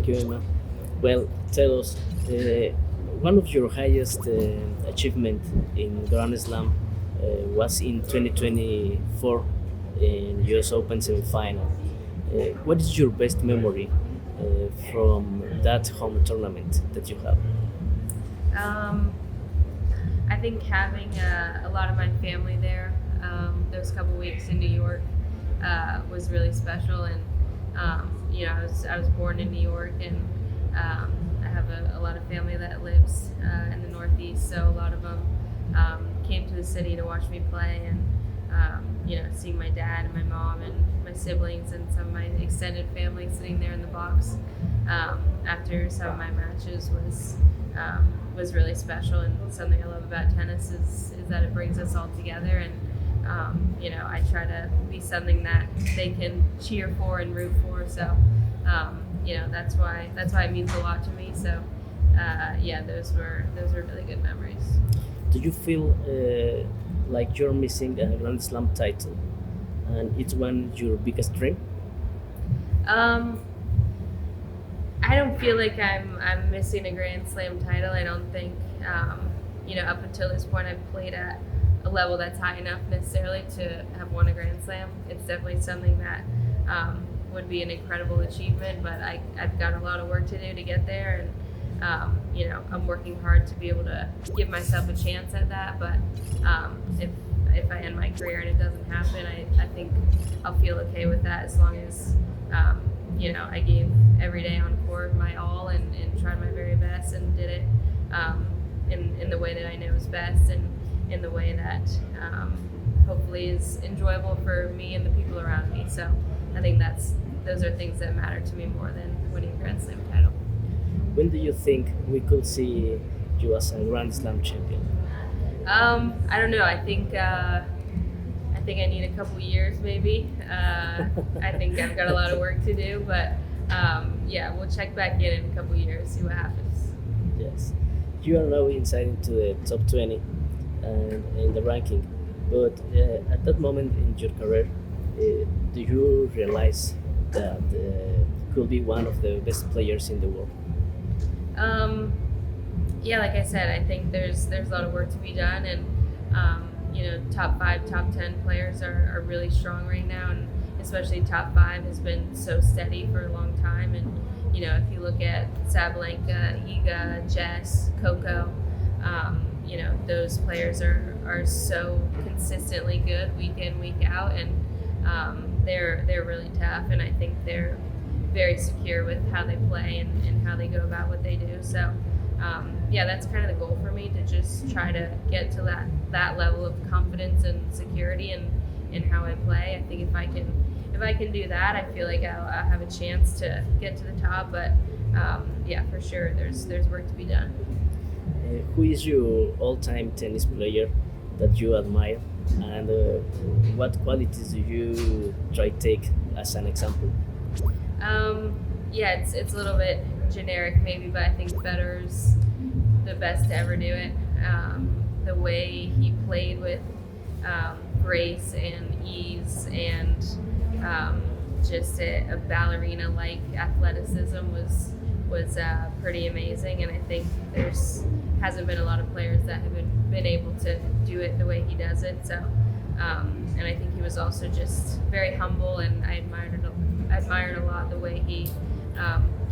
you, Emma. Well, tell us, one of your highest achievement in Grand Slam was in 2024 in US Open semifinal. What is your best memory from that home tournament that you have? Um, I think having a lot of my family there, those couple weeks in New York, was really special. And I was born in New York, and I have a lot of family that lives in the Northeast. So a lot of them came to the city to watch me play, and seeing my dad and my mom and my siblings and some of my extended family sitting there in the box after some of my matches was really special. And something I love about tennis is that it brings us all together. And I try to be something that they can cheer for and root for. So that's why it means a lot to me. So those were really good memories. Do you feel like you're missing a Grand Slam title, and it's one your biggest dream? Um, I don't feel like I'm missing a Grand Slam title. I don't think up until this point I've played at a level that's high enough necessarily to have won a Grand Slam. It's definitely something that would be an incredible achievement, but I've got a lot of work to do to get there. And I'm working hard to be able to give myself a chance at that. But if I end my career and it doesn't happen, I think I'll feel okay with that, as long as I gave every day on court my all and tried my very best and did it in the way that I know is best, and in the way that hopefully is enjoyable for me and the people around me. So I think those are things that matter to me more than winning a Grand Slam title. When do you think we could see you as a Grand Slam champion? I don't know. I think I need a couple years, maybe. I think I've got a lot of work to do, but we'll check back in a couple years, see what happens. Yes. You are now inside into the top 20 and in the ranking, but at that moment in your career, do you realize that could be one of the best players in the world? Like I said, I think there's a lot of work to be done, and top 5, top 10 players are really strong right now, and especially top 5 has been so steady for a long time. And if you look at Sabalenka, Iga, Jess, Coco, those players are so consistently good week in, week out, and they're really tough, and I think they're very secure with how they play and how they go about what they do. So that's kind of the goal for me, to just try to get to that level of confidence and security in how I play. I think if I can do that, I feel like I'll have a chance to get to the top. But for sure, there's work to be done. Who is your all-time tennis player that you admire, and what qualities do you try to take as an example? It's a little bit generic maybe, but I think Federer's the best to ever do it. The way he played with grace and ease and just a ballerina-like athleticism was pretty amazing, and I think there's hasn't been a lot of players that have been able to do it the way he does it. So, and I think he was also just very humble, and I admired a lot the way he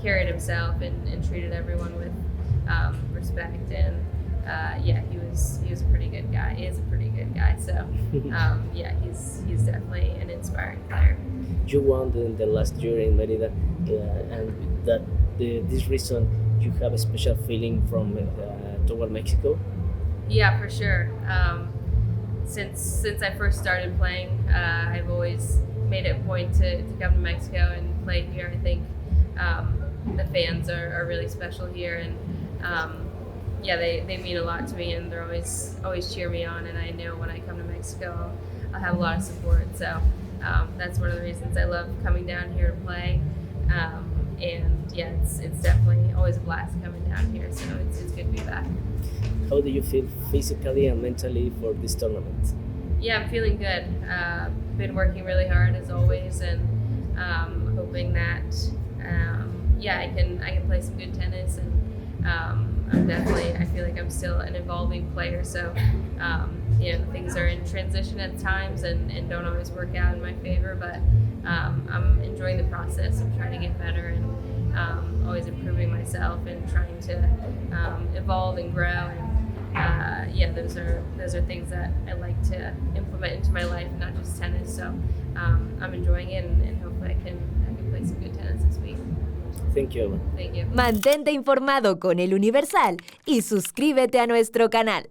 carried himself and treated everyone with respect. And he was a pretty good guy. He is a pretty good guy. So he's definitely an inspiring player. You won the last year in Merida, and that this reason you have a special feeling from toward Mexico. Yeah, for sure. Since I first started playing, I've always made it a point to come to Mexico and play here. I think the fans are really special here, and they mean a lot to me, and they're always cheer me on. And I know when I come to Mexico, I'll have a lot of support. So that's one of the reasons I love coming down here to play. It's definitely always a blast coming down here. So it's good to be back. How do you feel physically and mentally for this tournament? Yeah, I'm feeling good. Been working really hard as always, and hoping that yeah, I can play some good tennis, and I feel like I'm still an evolving player. So things are in transition at times and don't always work out in my favor, but I'm enjoying the process. I'm trying to get better and always improving myself and trying to evolve and grow. And those are things that I like to implement into my life, not just tennis. So I'm enjoying it, and hopefully I can play some good tennis this week. Thank you. Thank you. Mantente informado con El Universal y suscríbete a nuestro canal.